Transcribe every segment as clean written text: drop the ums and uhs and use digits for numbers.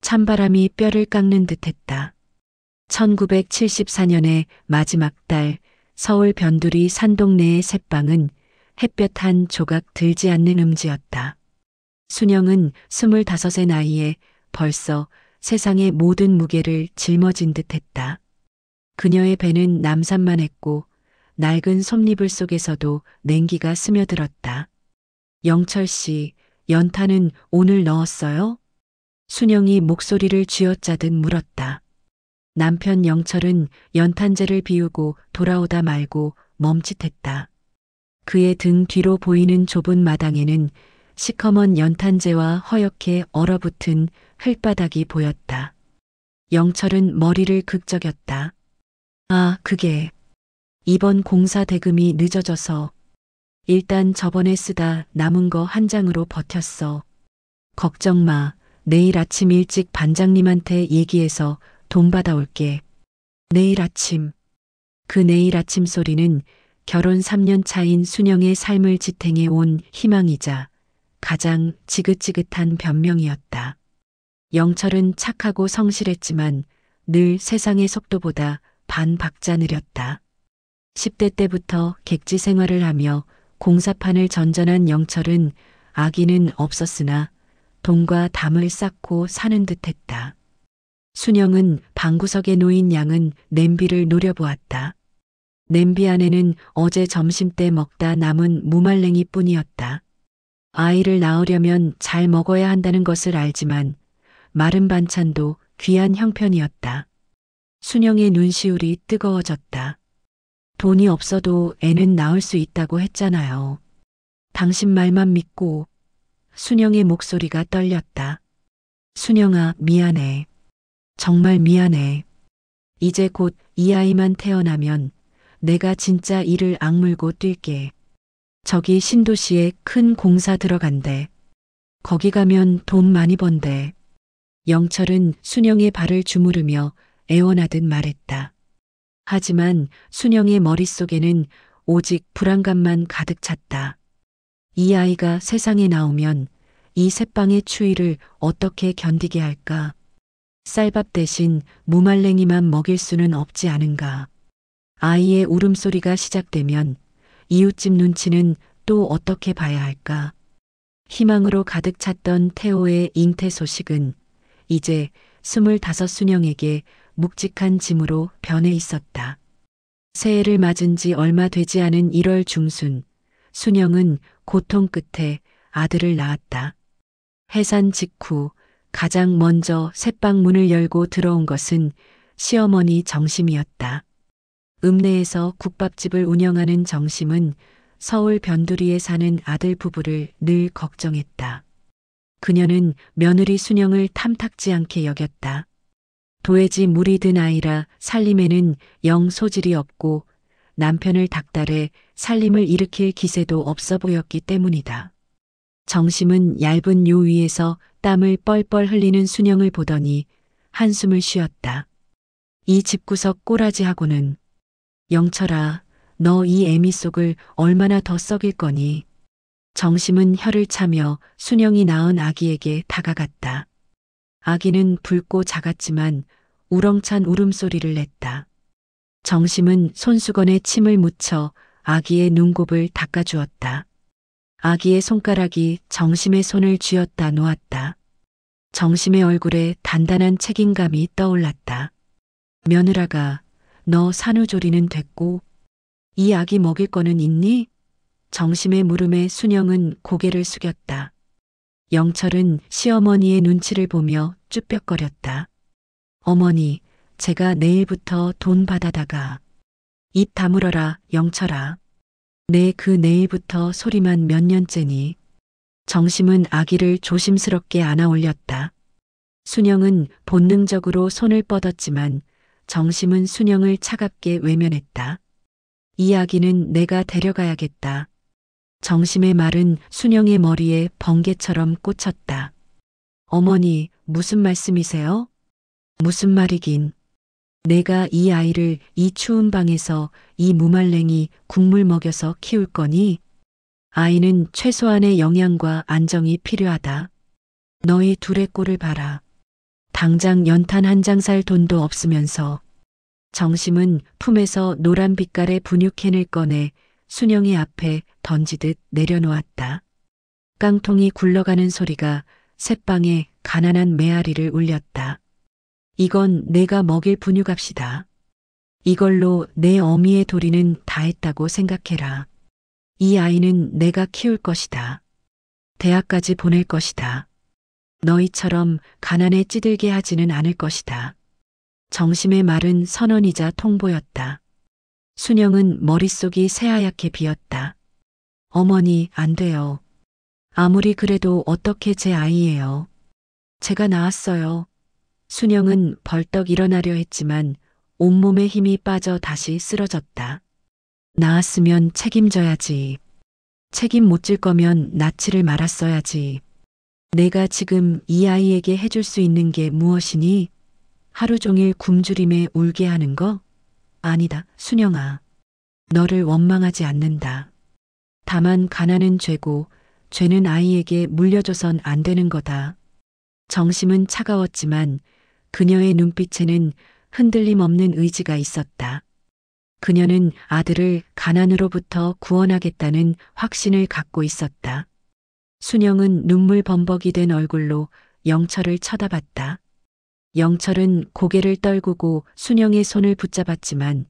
찬바람이 뼈를 깎는 듯했다. 1974년의 마지막 달 서울 변두리 산동네의 새방은 햇볕 한 조각 들지 않는 음지였다. 순영은 25의 나이에 벌써 세상의 모든 무게를 짊어진 듯했다. 그녀의 배는 남산만 했고 낡은 솜니불 속에서도 냉기가 스며들었다. 영철 씨, 연탄은 오늘 넣었어요? 순영이 목소리를 쥐어짜듯 물었다. 남편 영철은 연탄재를 비우고 돌아오다 말고 멈칫했다. 그의 등 뒤로 보이는 좁은 마당에는 시커먼 연탄재와 허옇게 얼어붙은 흙바닥이 보였다. 영철은 머리를 극적였다. 아, 그게 이번 공사 대금이 늦어져서 일단 저번에 쓰다 남은 거 한 장으로 버텼어. 걱정 마. 내일 아침 일찍 반장님한테 얘기해서 돈 받아올게. 내일 아침. 그 내일 아침 소리는 결혼 3년 차인 순영의 삶을 지탱해 온 희망이자 가장 지긋지긋한 변명이었다. 영철은 착하고 성실했지만 늘 세상의 속도보다 반 박자 느렸다. 10대 때부터 객지 생활을 하며 공사판을 전전한 영철은 아기는 없었으나 돈과 담을 쌓고 사는 듯했다. 순영은 방구석에 놓인 양은 냄비를 노려보았다. 냄비 안에는 어제 점심때 먹다 남은 무말랭이 뿐이었다. 아이를 낳으려면 잘 먹어야 한다는 것을 알지만 마른 반찬도 귀한 형편이었다. 순영의 눈시울이 뜨거워졌다. 돈이 없어도 애는 낳을 수 있다고 했잖아요. 당신 말만 믿고. 순영의 목소리가 떨렸다. 순영아, 미안해. 정말 미안해. 이제 곧 이 아이만 태어나면 내가 진짜 이를 악물고 뛸게. 저기 신도시에 큰 공사 들어간대. 거기 가면 돈 많이 번대. 영철은 순영의 발을 주무르며 애원하듯 말했다. 하지만 순영의 머릿속에는 오직 불안감만 가득 찼다. 이 아이가 세상에 나오면 이 새빵의 추위를 어떻게 견디게 할까? 쌀밥 대신 무말랭이만 먹일 수는 없지 않은가? 아이의 울음소리가 시작되면 이웃집 눈치는 또 어떻게 봐야 할까? 희망으로 가득 찼던 태호의 잉태 소식은 이제 25 순영에게 묵직한 짐으로 변해 있었다. 새해를 맞은 지 얼마 되지 않은 1월 중순, 순영은 고통 끝에 아들을 낳았다. 해산 직후 가장 먼저 새빵 문을 열고 들어온 것은 시어머니 정심이었다. 읍내에서 국밥집을 운영하는 정심은 서울 변두리에 사는 아들 부부를 늘 걱정했다. 그녀는 며느리 순영을 탐탁지 않게 여겼다. 도해지 물이 든 아이라 살림에는 영 소질이 없고 남편을 닥달해 살림을 일으킬 기세도 없어 보였기 때문이다. 정심은 얇은 요 위에서 땀을 뻘뻘 흘리는 순영을 보더니 한숨을 쉬었다. 이 집구석 꼬라지하고는 영철아, 너 이 애미 속을 얼마나 더 썩일 거니? 정심은 혀를 차며 순영이 낳은 아기에게 다가갔다. 아기는 붉고 작았지만 우렁찬 울음소리를 냈다. 정심은 손수건에 침을 묻혀 아기의 눈곱을 닦아주었다. 아기의 손가락이 정심의 손을 쥐었다 놓았다. 정심의 얼굴에 단단한 책임감이 떠올랐다. 며느라가, 너 산후조리는 됐고 이 아기 먹일 거는 있니? 정심의 물음에 순영은 고개를 숙였다. 영철은 시어머니의 눈치를 보며 쭈뼛거렸다. 어머니, 제가 내일부터 돈 받아다가. 입 다물어라, 영철아. 내 그 내일부터 소리만 몇 년째니. 정심은 아기를 조심스럽게 안아 올렸다. 순영은 본능적으로 손을 뻗었지만 정심은 순영을 차갑게 외면했다. 이 아기는 내가 데려가야겠다. 정심의 말은 순영의 머리에 번개처럼 꽂혔다. 어머니, 무슨 말씀이세요? 무슨 말이긴. 내가 이 아이를 이 추운 방에서 이 무말랭이 국물 먹여서 키울 거니? 아이는 최소한의 영양과 안정이 필요하다. 너희 둘의 꼴을 봐라. 당장 연탄 한 장 살 돈도 없으면서. 정심은 품에서 노란 빛깔의 분유캔을 꺼내 순영이 앞에 던지듯 내려놓았다. 깡통이 굴러가는 소리가 새방에 가난한 메아리를 울렸다. 이건 내가 먹일 분유값이다. 이걸로 내 어미의 도리는 다 했다고 생각해라. 이 아이는 내가 키울 것이다. 대학까지 보낼 것이다. 너희처럼 가난에 찌들게 하지는 않을 것이다. 정심의 말은 선언이자 통보였다. 순영은 머릿속이 새하얗게 비었다. 어머니, 안 돼요. 아무리 그래도 어떻게 제 아이예요. 제가 낳았어요. 순영은 벌떡 일어나려 했지만 온몸에 힘이 빠져 다시 쓰러졌다. 낳았으면 책임져야지. 책임 못 질 거면 낳지를 말았어야지. 내가 지금 이 아이에게 해줄 수 있는 게 무엇이니? 하루 종일 굶주림에 울게 하는 거? 아니다, 순영아. 너를 원망하지 않는다. 다만 가난은 죄고 죄는 아이에게 물려줘선 안 되는 거다. 정심은 차가웠지만 그녀의 눈빛에는 흔들림 없는 의지가 있었다. 그녀는 아들을 가난으로부터 구원하겠다는 확신을 갖고 있었다. 순영은 눈물 범벅이 된 얼굴로 영철을 쳐다봤다. 영철은 고개를 떨구고 순영의 손을 붙잡았지만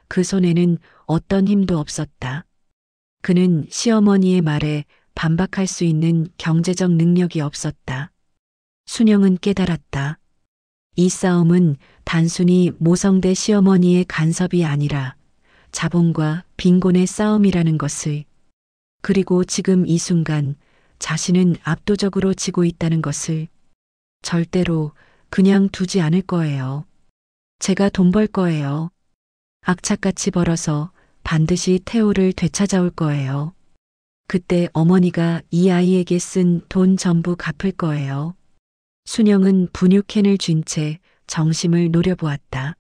그 손에는 어떤 힘도 없었다. 그는 시어머니의 말에 반박할 수 있는 경제적 능력이 없었다. 순영은 깨달았다. 이 싸움은 단순히 모성대 시어머니의 간섭이 아니라 자본과 빈곤의 싸움이라는 것을, 그리고 지금 이 순간 자신은 압도적으로 지고 있다는 것을 절대로 그냥 두지 않을 거예요. 제가 돈 벌 거예요. 악착같이 벌어서 반드시 태호를 되찾아올 거예요. 그때 어머니가 이 아이에게 쓴 돈 전부 갚을 거예요. 순영은 분유캔을 쥔 채 정심을 노려보았다.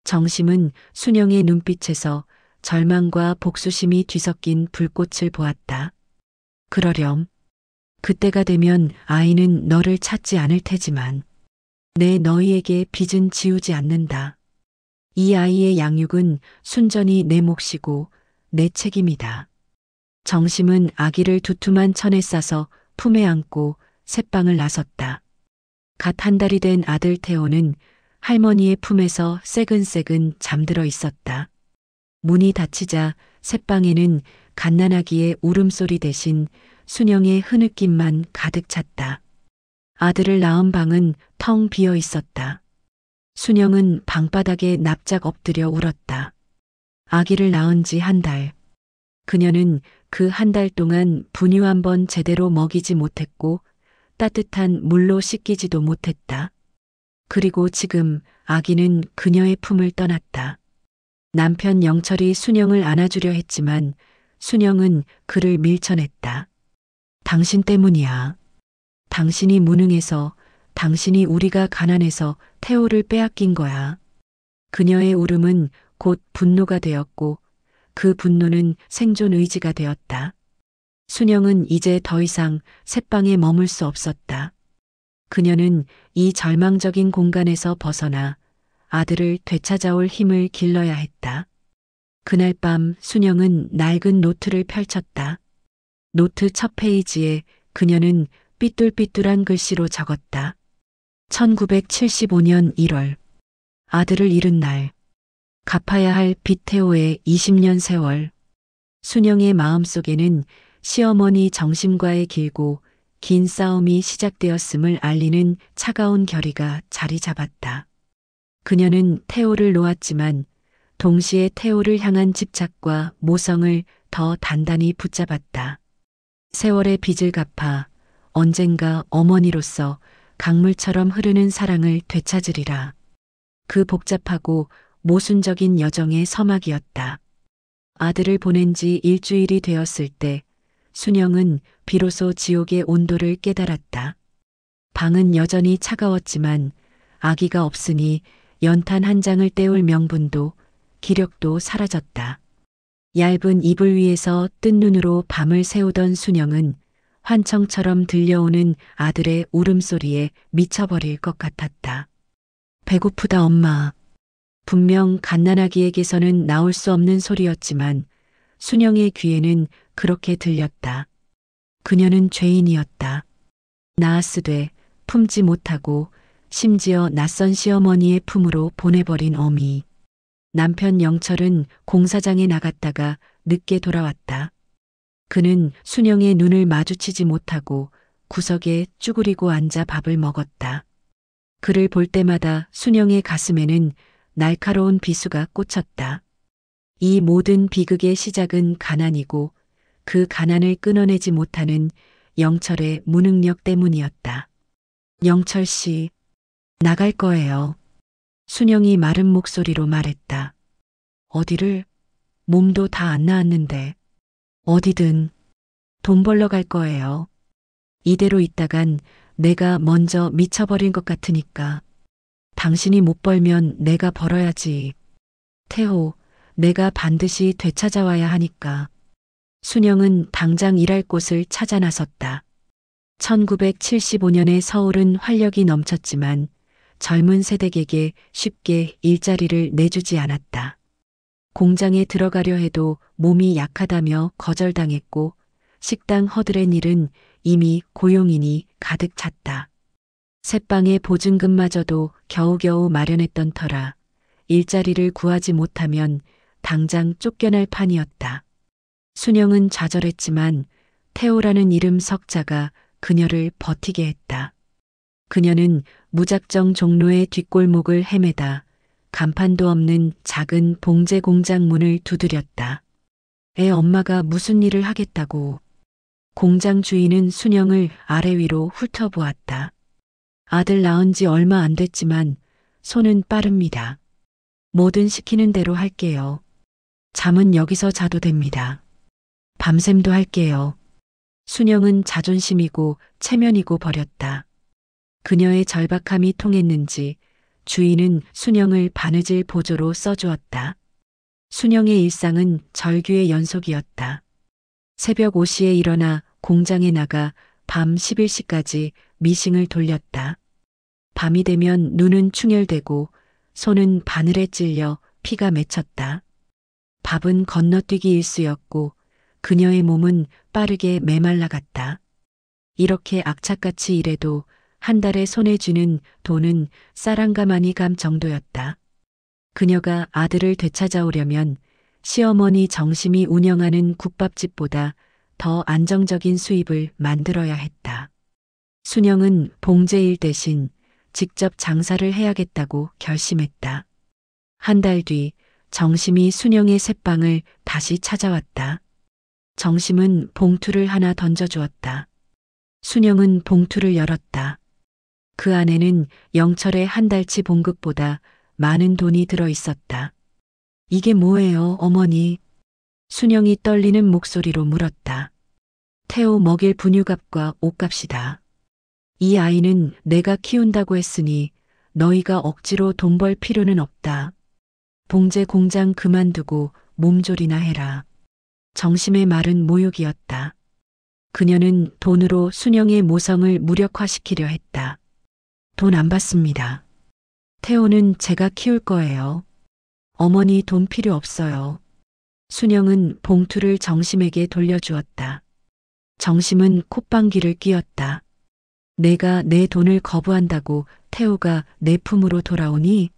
정심은 순영의 눈빛에서 절망과 복수심이 뒤섞인 불꽃을 보았다. 그러렴. 그때가 되면 아이는 너를 찾지 않을 테지만 내 너희에게 빚은 지우지 않는다. 이 아이의 양육은 순전히 내 몫이고 내 책임이다. 정심은 아기를 두툼한 천에 싸서 품에 안고 새방을 나섰다. 갓 한 달이 된 아들 태호는 할머니의 품에서 새근새근 잠들어 있었다. 문이 닫히자 새방에는 갓난아기의 울음소리 대신 순영의 흐느낌만 가득 찼다. 아들을 낳은 방은 텅 비어 있었다. 순영은 방바닥에 납작 엎드려 울었다. 아기를 낳은 지 한 달. 그녀는 그 한 달 동안 분유 한 번 제대로 먹이지 못했고 따뜻한 물로 씻기지도 못했다. 그리고 지금 아기는 그녀의 품을 떠났다. 남편 영철이 순영을 안아주려 했지만 순영은 그를 밀쳐냈다. 당신 때문이야. 당신이 무능해서, 당신이 우리가 가난해서 태호를 빼앗긴 거야. 그녀의 울음은 곧 분노가 되었고 그 분노는 생존 의지가 되었다. 순영은 이제 더 이상 새방에 머물 수 없었다. 그녀는 이 절망적인 공간에서 벗어나 아들을 되찾아올 힘을 길러야 했다. 그날 밤 순영은 낡은 노트를 펼쳤다. 노트 첫 페이지에 그녀는 삐뚤삐뚤한 글씨로 적었다. 1975년 1월. 아들을 잃은 날. 갚아야 할 빚태호의 20년 세월. 순영의 마음속에는 시어머니 정심과의 길고 긴 싸움이 시작되었음을 알리는 차가운 결의가 자리 잡았다. 그녀는 태호를 놓았지만 동시에 태호를 향한 집착과 모성을 더 단단히 붙잡았다. 세월의 빚을 갚아 언젠가 어머니로서 강물처럼 흐르는 사랑을 되찾으리라. 그 복잡하고 모순적인 여정의 서막이었다. 아들을 보낸 지 일주일이 되었을 때 순영은 비로소 지옥의 온도를 깨달았다. 방은 여전히 차가웠지만 아기가 없으니 연탄 한 장을 때울 명분도 기력도 사라졌다. 얇은 이불 위에서 뜬 눈으로 밤을 새우던 순영은 환청처럼 들려오는 아들의 울음소리에 미쳐버릴 것 같았다. 배고프다 엄마. 분명 갓난아기에게서는 나올 수 없는 소리였지만 순영의 귀에는 그렇게 들렸다. 그녀는 죄인이었다. 낳았으되 품지 못하고 심지어 낯선 시어머니의 품으로 보내버린 어미. 남편 영철은 공사장에 나갔다가 늦게 돌아왔다. 그는 순영의 눈을 마주치지 못하고 구석에 쭈그리고 앉아 밥을 먹었다. 그를 볼 때마다 순영의 가슴에는 날카로운 비수가 꽂혔다. 이 모든 비극의 시작은 가난이고 그 가난을 끊어내지 못하는 영철의 무능력 때문이었다. 영철 씨, 나갈 거예요. 순영이 마른 목소리로 말했다. 어디를? 몸도 다 안 나았는데. 어디든. 돈 벌러 갈 거예요. 이대로 있다간 내가 먼저 미쳐버린 것 같으니까. 당신이 못 벌면 내가 벌어야지. 태호, 내가 반드시 되찾아와야 하니까. 순영은 당장 일할 곳을 찾아 나섰다. 1975년의 서울은 활력이 넘쳤지만 젊은 세대에게 쉽게 일자리를 내주지 않았다. 공장에 들어가려 해도 몸이 약하다며 거절당했고 식당 허드렛 일은 이미 고용인이 가득 찼다. 새빵의 보증금마저도 겨우겨우 마련했던 터라 일자리를 구하지 못하면 당장 쫓겨날 판이었다. 순영은 좌절했지만 태호라는 이름 석자가 그녀를 버티게 했다. 그녀는 무작정 종로의 뒷골목을 헤매다 간판도 없는 작은 봉제 공장 문을 두드렸다. 애 엄마가 무슨 일을 하겠다고. 공장 주인은 순영을 아래 위로 훑어보았다. 아들 낳은 지 얼마 안 됐지만 손은 빠릅니다. 뭐든 시키는 대로 할게요. 잠은 여기서 자도 됩니다. 밤샘도 할게요. 순영은 자존심이고 체면이고 버렸다. 그녀의 절박함이 통했는지 주인은 순영을 바느질 보조로 써주었다. 순영의 일상은 절규의 연속이었다. 새벽 5시에 일어나 공장에 나가 밤 11시까지 미싱을 돌렸다. 밤이 되면 눈은 충혈되고 손은 바늘에 찔려 피가 맺혔다. 밥은 건너뛰기 일쑤였고 그녀의 몸은 빠르게 메말라갔다. 이렇게 악착같이 일해도 한 달에 손에 쥐는 돈은 쌀한가마니 감 정도였다. 그녀가 아들을 되찾아오려면 시어머니 정심이 운영하는 국밥집보다 더 안정적인 수입을 만들어야 했다. 순영은 봉제일 대신 직접 장사를 해야겠다고 결심했다. 한 달 뒤 정심이 순영의 새빵을 다시 찾아왔다. 정심은 봉투를 하나 던져주었다. 순영은 봉투를 열었다. 그 안에는 영철의 한 달치 봉급보다 많은 돈이 들어 있었다. 이게 뭐예요, 어머니? 순영이 떨리는 목소리로 물었다. 태호 먹일 분유값과 옷값이다. 이 아이는 내가 키운다고 했으니 너희가 억지로 돈 벌 필요는 없다. 봉제 공장 그만두고 몸조리나 해라. 정심의 말은 모욕이었다. 그녀는 돈으로 순영의 모성을 무력화시키려 했다. 돈 안 받습니다. 태호는 제가 키울 거예요. 어머니 돈 필요 없어요. 순영은 봉투를 정심에게 돌려주었다. 정심은 콧방귀를 뀌었다. 내가 내 돈을 거부한다고 태호가 내 품으로 돌아오니?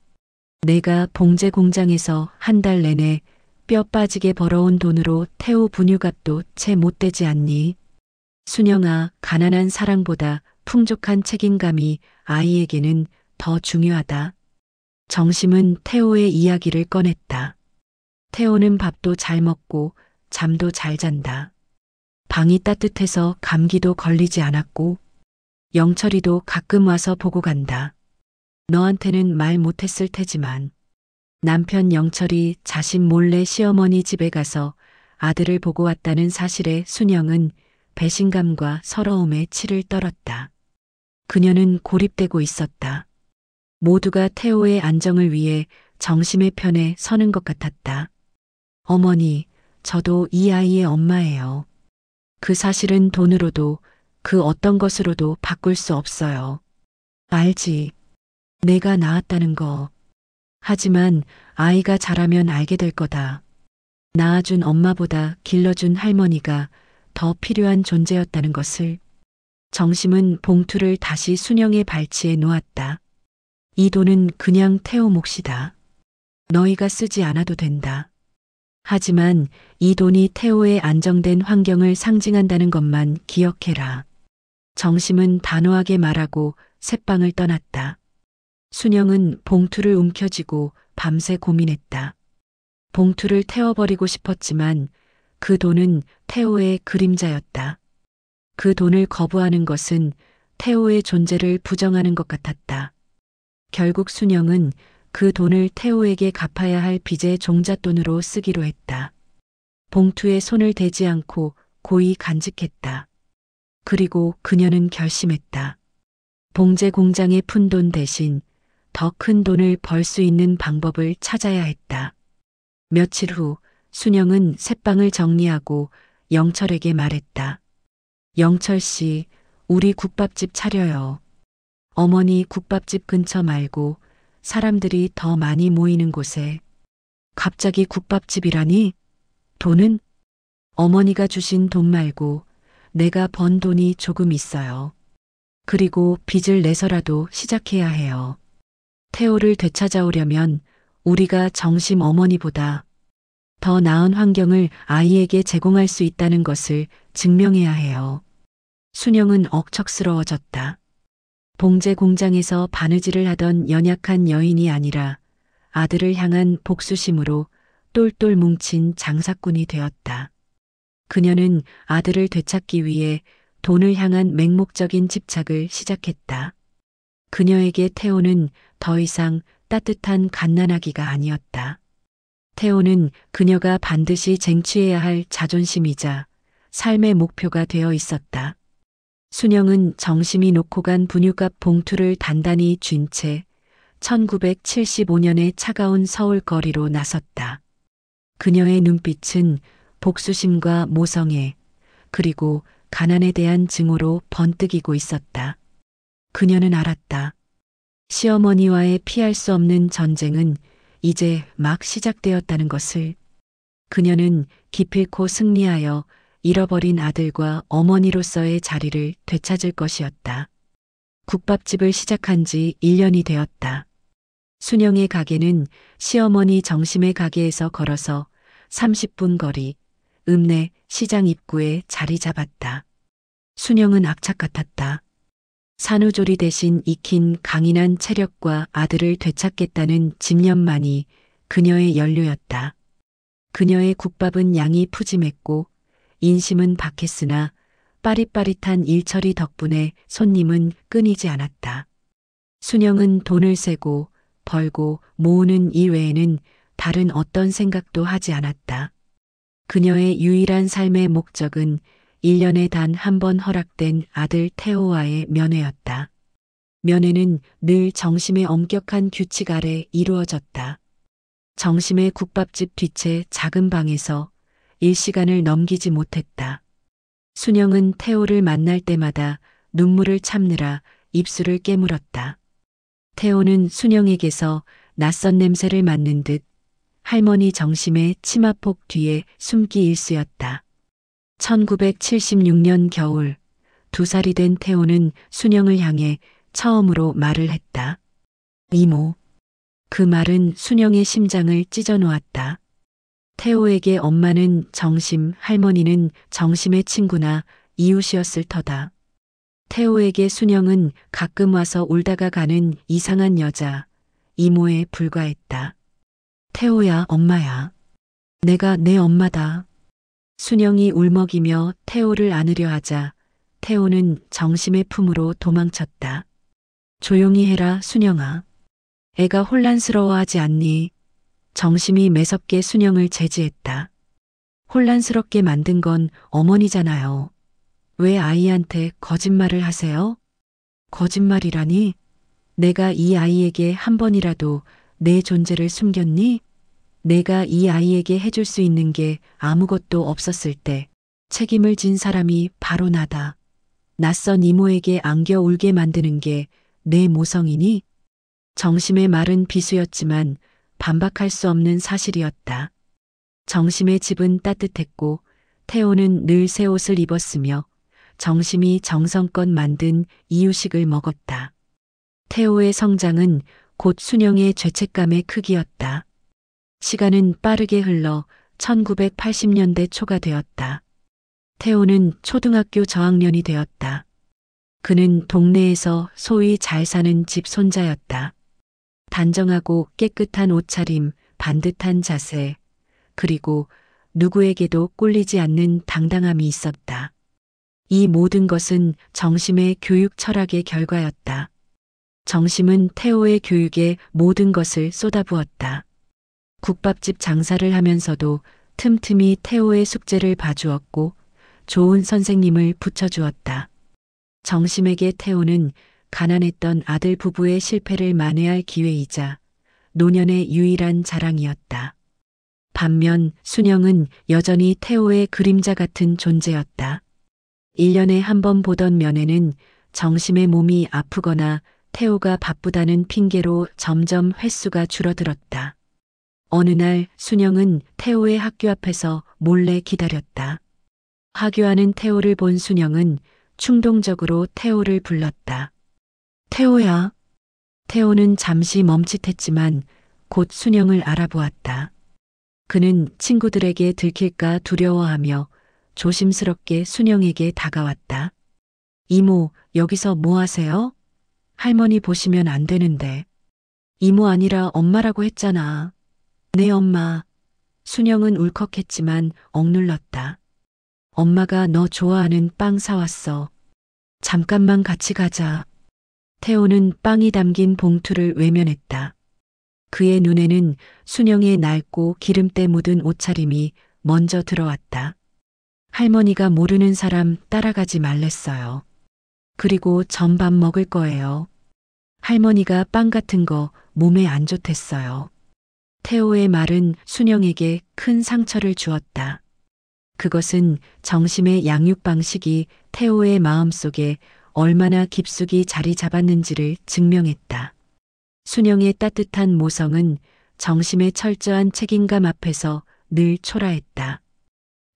내가 봉제 공장에서 한 달 내내 뼈 빠지게 벌어온 돈으로 태호 분유값도 채 못 되지 않니? 순영아, 가난한 사랑보다 풍족한 책임감이 아이에게는 더 중요하다. 정심은 태호의 이야기를 꺼냈다. 태호는 밥도 잘 먹고 잠도 잘 잔다. 방이 따뜻해서 감기도 걸리지 않았고 영철이도 가끔 와서 보고 간다. 너한테는 말 못했을 테지만 남편 영철이 자신 몰래 시어머니 집에 가서 아들을 보고 왔다는 사실에 순영은 배신감과 서러움에 치를 떨었다. 그녀는 고립되고 있었다. 모두가 태호의 안정을 위해 정심의 편에 서는 것 같았다. 어머니, 저도 이 아이의 엄마예요. 그 사실은 돈으로도 그 어떤 것으로도 바꿀 수 없어요. 알지. 내가 낳았다는 거. 하지만 아이가 자라면 알게 될 거다. 낳아준 엄마보다 길러준 할머니가 더 필요한 존재였다는 것을. 정심은 봉투를 다시 순영의 발치에 놓았다. 이 돈은 그냥 태호 몫이다. 너희가 쓰지 않아도 된다. 하지만 이 돈이 태호의 안정된 환경을 상징한다는 것만 기억해라. 정심은 단호하게 말하고 새방을 떠났다. 순영은 봉투를 움켜쥐고 밤새 고민했다. 봉투를 태워버리고 싶었지만 그 돈은 태호의 그림자였다. 그 돈을 거부하는 것은 태호의 존재를 부정하는 것 같았다. 결국 순영은 그 돈을 태호에게 갚아야 할 빚의 종잣돈으로 쓰기로 했다. 봉투에 손을 대지 않고 고이 간직했다. 그리고 그녀는 결심했다. 봉제 공장의 푼돈 대신 더 큰 돈을 벌 수 있는 방법을 찾아야 했다. 며칠 후 순영은 새방을 정리하고 영철에게 말했다. 영철 씨, 우리 국밥집 차려요. 어머니 국밥집 근처 말고 사람들이 더 많이 모이는 곳에. 갑자기 국밥집이라니? 돈은? 어머니가 주신 돈 말고 내가 번 돈이 조금 있어요. 그리고 빚을 내서라도 시작해야 해요. 태호를 되찾아오려면 우리가 정심 어머니보다 더 나은 환경을 아이에게 제공할 수 있다는 것을 증명해야 해요. 순영은 억척스러워졌다. 봉제 공장에서 바느질을 하던 연약한 여인이 아니라 아들을 향한 복수심으로 똘똘 뭉친 장사꾼이 되었다. 그녀는 아들을 되찾기 위해 돈을 향한 맹목적인 집착을 시작했다. 그녀에게 태호는 더 이상 따뜻한 갓난아기가 아니었다. 태호는 그녀가 반드시 쟁취해야 할 자존심이자 삶의 목표가 되어 있었다. 순영은 정심이 놓고 간 분유값 봉투를 단단히 쥔 채 1975년의 차가운 서울 거리로 나섰다. 그녀의 눈빛은 복수심과 모성애, 그리고 가난에 대한 증오로 번뜩이고 있었다. 그녀는 알았다. 시어머니와의 피할 수 없는 전쟁은 이제 막 시작되었다는 것을. 그녀는 기필코 승리하여 잃어버린 아들과 어머니로서의 자리를 되찾을 것이었다. 국밥집을 시작한 지 1년이 되었다. 순영의 가게는 시어머니 정심의 가게에서 걸어서 30분 거리, 읍내 시장 입구에 자리 잡았다. 순영은 악착 같았다. 산후조리 대신 익힌 강인한 체력과 아들을 되찾겠다는 집념만이 그녀의 연료였다. 그녀의 국밥은 양이 푸짐했고 인심은 박했으나 빠릿빠릿한 일처리 덕분에 손님은 끊이지 않았다. 순영은 돈을 세고 벌고 모으는 일 외에는 다른 어떤 생각도 하지 않았다. 그녀의 유일한 삶의 목적은 1년에 단 한 번 허락된 아들 태호와의 면회였다. 면회는 늘 정심의 엄격한 규칙 아래 이루어졌다. 정심의 국밥집 뒷채 작은 방에서 일시간을 넘기지 못했다. 순영은 태호를 만날 때마다 눈물을 참느라 입술을 깨물었다. 태호는 순영에게서 낯선 냄새를 맡는 듯 할머니 정심의 치마폭 뒤에 숨기 일쑤였다. 1976년 겨울 2살이 된 태호는 순영을 향해 처음으로 말을 했다. 이모. 그 말은 순영의 심장을 찢어 놓았다. 태호에게 엄마는 정심, 할머니는 정심의 친구나 이웃이었을 터다. 태호에게 순영은 가끔 와서 울다가 가는 이상한 여자, 이모에 불과했다. 태호야, 엄마야. 내가 내 엄마다. 순영이 울먹이며 태호를 안으려 하자 태호는 정심의 품으로 도망쳤다. 조용히 해라, 순영아. 애가 혼란스러워하지 않니? 정심이 매섭게 순영을 제지했다. 혼란스럽게 만든 건 어머니잖아요. 왜 아이한테 거짓말을 하세요? 거짓말이라니? 내가 이 아이에게 한 번이라도 내 존재를 숨겼니? 내가 이 아이에게 해줄 수 있는 게 아무것도 없었을 때 책임을 진 사람이 바로 나다. 낯선 이모에게 안겨 울게 만드는 게 내 모성이니? 정심의 말은 비수였지만 반박할 수 없는 사실이었다. 정심의 집은 따뜻했고 태호는 늘 새 옷을 입었으며 정심이 정성껏 만든 이유식을 먹었다. 태호의 성장은 곧 순영의 죄책감의 크기였다. 시간은 빠르게 흘러 1980년대 초가 되었다. 태호는 초등학교 저학년이 되었다. 그는 동네에서 소위 잘 사는 집 손자였다. 단정하고 깨끗한 옷차림, 반듯한 자세, 그리고 누구에게도 꼴리지 않는 당당함이 있었다. 이 모든 것은 정심의 교육 철학의 결과였다. 정심은 태호의 교육에 모든 것을 쏟아부었다. 국밥집 장사를 하면서도 틈틈이 태호의 숙제를 봐주었고 좋은 선생님을 붙여주었다. 정심에게 태호는 가난했던 아들 부부의 실패를 만회할 기회이자 노년의 유일한 자랑이었다. 반면 순영은 여전히 태호의 그림자 같은 존재였다. 1년에 한 번 보던 면회는 정심의 몸이 아프거나 태호가 바쁘다는 핑계로 점점 횟수가 줄어들었다. 어느 날 순영은 태호의 학교 앞에서 몰래 기다렸다. 하교하는 태호를 본 순영은 충동적으로 태호를 불렀다. 태호야. 태호는 잠시 멈칫했지만 곧 순영을 알아보았다. 그는 친구들에게 들킬까 두려워하며 조심스럽게 순영에게 다가왔다. 이모, 여기서 뭐 하세요? 할머니 보시면 안 되는데. 이모 아니라 엄마라고 했잖아. 네, 엄마. 순영은 울컥했지만 억눌렀다. 엄마가 너 좋아하는 빵 사왔어. 잠깐만 같이 가자. 태호는 빵이 담긴 봉투를 외면했다. 그의 눈에는 순영의 낡고 기름때 묻은 옷차림이 먼저 들어왔다. 할머니가 모르는 사람 따라가지 말랬어요. 그리고 전 밥 먹을 거예요. 할머니가 빵 같은 거 몸에 안 좋댔어요. 태호의 말은 순영에게 큰 상처를 주었다. 그것은 정심의 양육 방식이 태호의 마음속에 얼마나 깊숙이 자리 잡았는지를 증명했다. 순영의 따뜻한 모성은 정심의 철저한 책임감 앞에서 늘 초라했다.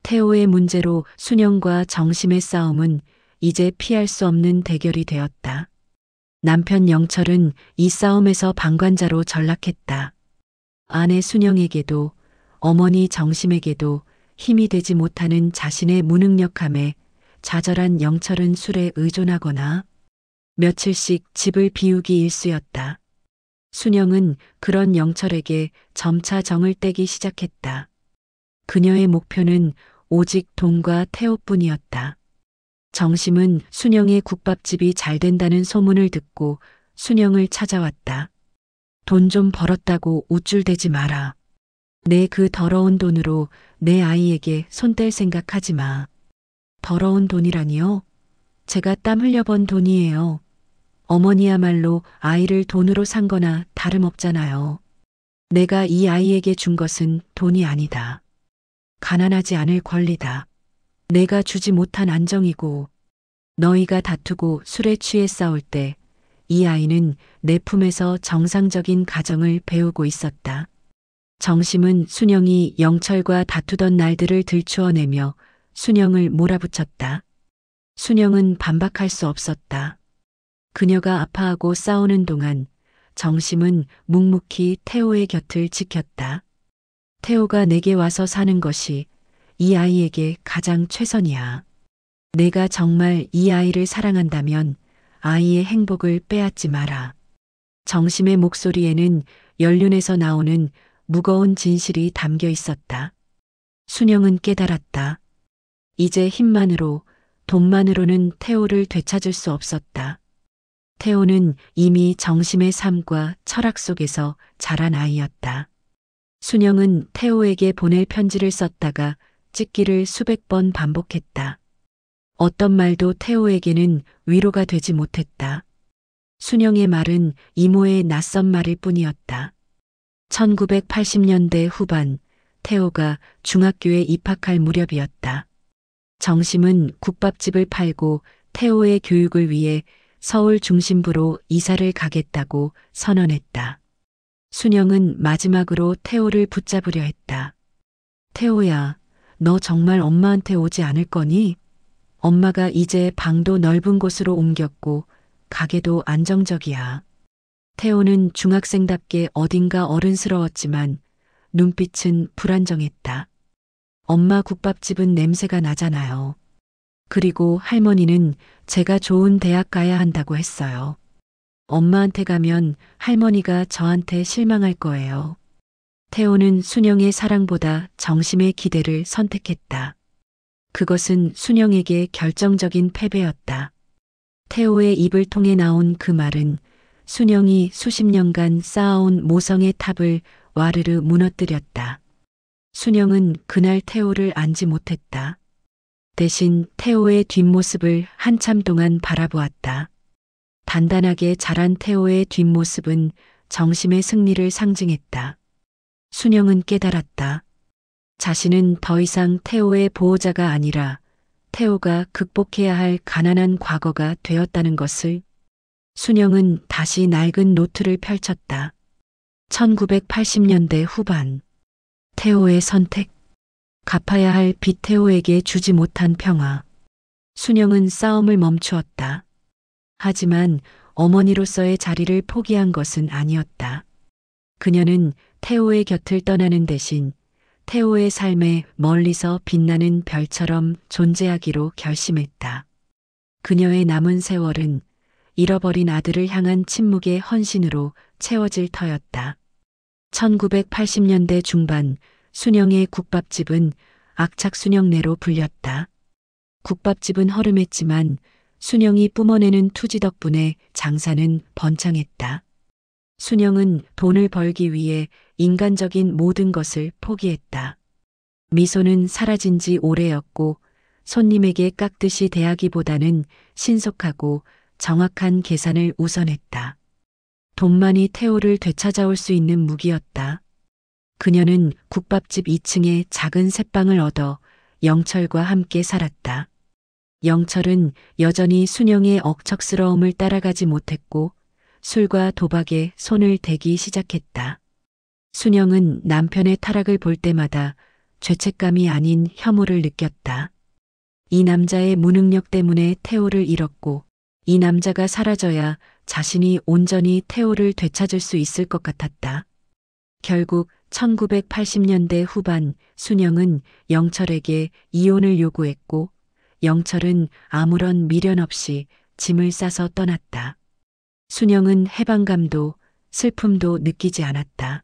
태호의 문제로 순영과 정심의 싸움은 이제 피할 수 없는 대결이 되었다. 남편 영철은 이 싸움에서 방관자로 전락했다. 아내 순영에게도 어머니 정심에게도 힘이 되지 못하는 자신의 무능력함에 좌절한 영철은 술에 의존하거나 며칠씩 집을 비우기 일쑤였다. 순영은 그런 영철에게 점차 정을 떼기 시작했다. 그녀의 목표는 오직 돈과 태호뿐이었다. 정심은 순영의 국밥집이 잘 된다는 소문을 듣고 순영을 찾아왔다. 돈 좀 벌었다고 우쭐대지 마라. 내 그 더러운 돈으로 내 아이에게 손 뗄 생각하지 마. 더러운 돈이라니요? 제가 땀 흘려 번 돈이에요. 어머니야말로 아이를 돈으로 산 거나 다름없잖아요. 내가 이 아이에게 준 것은 돈이 아니다. 가난하지 않을 권리다. 내가 주지 못한 안정이고 너희가 다투고 술에 취해 싸울 때 이 아이는 내 품에서 정상적인 가정을 배우고 있었다. 정심은 순영이 영철과 다투던 날들을 들추어내며 순영을 몰아붙였다. 순영은 반박할 수 없었다. 그녀가 아파하고 싸우는 동안 정심은 묵묵히 태호의 곁을 지켰다. 태호가 내게 와서 사는 것이 이 아이에게 가장 최선이야. 내가 정말 이 아이를 사랑한다면 아이의 행복을 빼앗지 마라. 정심의 목소리에는 연륜에서 나오는 무거운 진실이 담겨 있었다. 순영은 깨달았다. 이제 힘만으로, 돈만으로는 태호를 되찾을 수 없었다. 태호는 이미 정심의 삶과 철학 속에서 자란 아이였다. 순영은 태호에게 보낼 편지를 썼다가 찍기를 수백 번 반복했다. 어떤 말도 태호에게는 위로가 되지 못했다. 순영의 말은 이모의 낯선 말일 뿐이었다. 1980년대 후반 태호가 중학교에 입학할 무렵이었다. 정심은 국밥집을 팔고 태호의 교육을 위해 서울 중심부로 이사를 가겠다고 선언했다. 순영은 마지막으로 태호를 붙잡으려 했다. 태호야, 너 정말 엄마한테 오지 않을 거니? 엄마가 이제 방도 넓은 곳으로 옮겼고 가게도 안정적이야. 태호는 중학생답게 어딘가 어른스러웠지만 눈빛은 불안정했다. 엄마 국밥집은 냄새가 나잖아요. 그리고 할머니는 제가 좋은 대학 가야 한다고 했어요. 엄마한테 가면 할머니가 저한테 실망할 거예요. 태호는 순영의 사랑보다 정심의 기대를 선택했다. 그것은 순영에게 결정적인 패배였다. 태호의 입을 통해 나온 그 말은 순영이 수십 년간 쌓아온 모성의 탑을 와르르 무너뜨렸다. 순영은 그날 태호를 안지 못했다. 대신 태호의 뒷모습을 한참 동안 바라보았다. 단단하게 자란 태호의 뒷모습은 정심의 승리를 상징했다. 순영은 깨달았다. 자신은 더 이상 태호의 보호자가 아니라 태호가 극복해야 할 가난한 과거가 되었다는 것을. 순영은 다시 낡은 노트를 펼쳤다. 1980년대 후반. 태호의 선택. 갚아야 할 빚 태호에게 주지 못한 평화. 순영은 싸움을 멈추었다. 하지만 어머니로서의 자리를 포기한 것은 아니었다. 그녀는 태호의 곁을 떠나는 대신 태호의 삶에 멀리서 빛나는 별처럼 존재하기로 결심했다. 그녀의 남은 세월은 잃어버린 아들을 향한 침묵의 헌신으로 채워질 터였다. 1980년대 중반 순영의 국밥집은 악착순영내로 불렸다. 국밥집은 허름했지만 순영이 뿜어내는 투지 덕분에 장사는 번창했다. 순영은 돈을 벌기 위해 인간적인 모든 것을 포기했다. 미소는 사라진 지 오래였고 손님에게 깍듯이 대하기보다는 신속하고 정확한 계산을 우선했다. 돈만이 태호를 되찾아올 수 있는 무기였다. 그녀는 국밥집 2층에 작은 새방을 얻어 영철과 함께 살았다. 영철은 여전히 순영의 억척스러움을 따라가지 못했고 술과 도박에 손을 대기 시작했다. 순영은 남편의 타락을 볼 때마다 죄책감이 아닌 혐오를 느꼈다. 이 남자의 무능력 때문에 태호를 잃었고 이 남자가 사라져야 자신이 온전히 태호를 되찾을 수 있을 것 같았다. 결국 1980년대 후반 순영은 영철에게 이혼을 요구했고 영철은 아무런 미련 없이 짐을 싸서 떠났다. 순영은 해방감도 슬픔도 느끼지 않았다.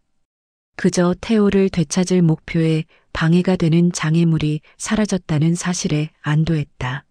그저 태호를 되찾을 목표에 방해가 되는 장애물이 사라졌다는 사실에 안도했다.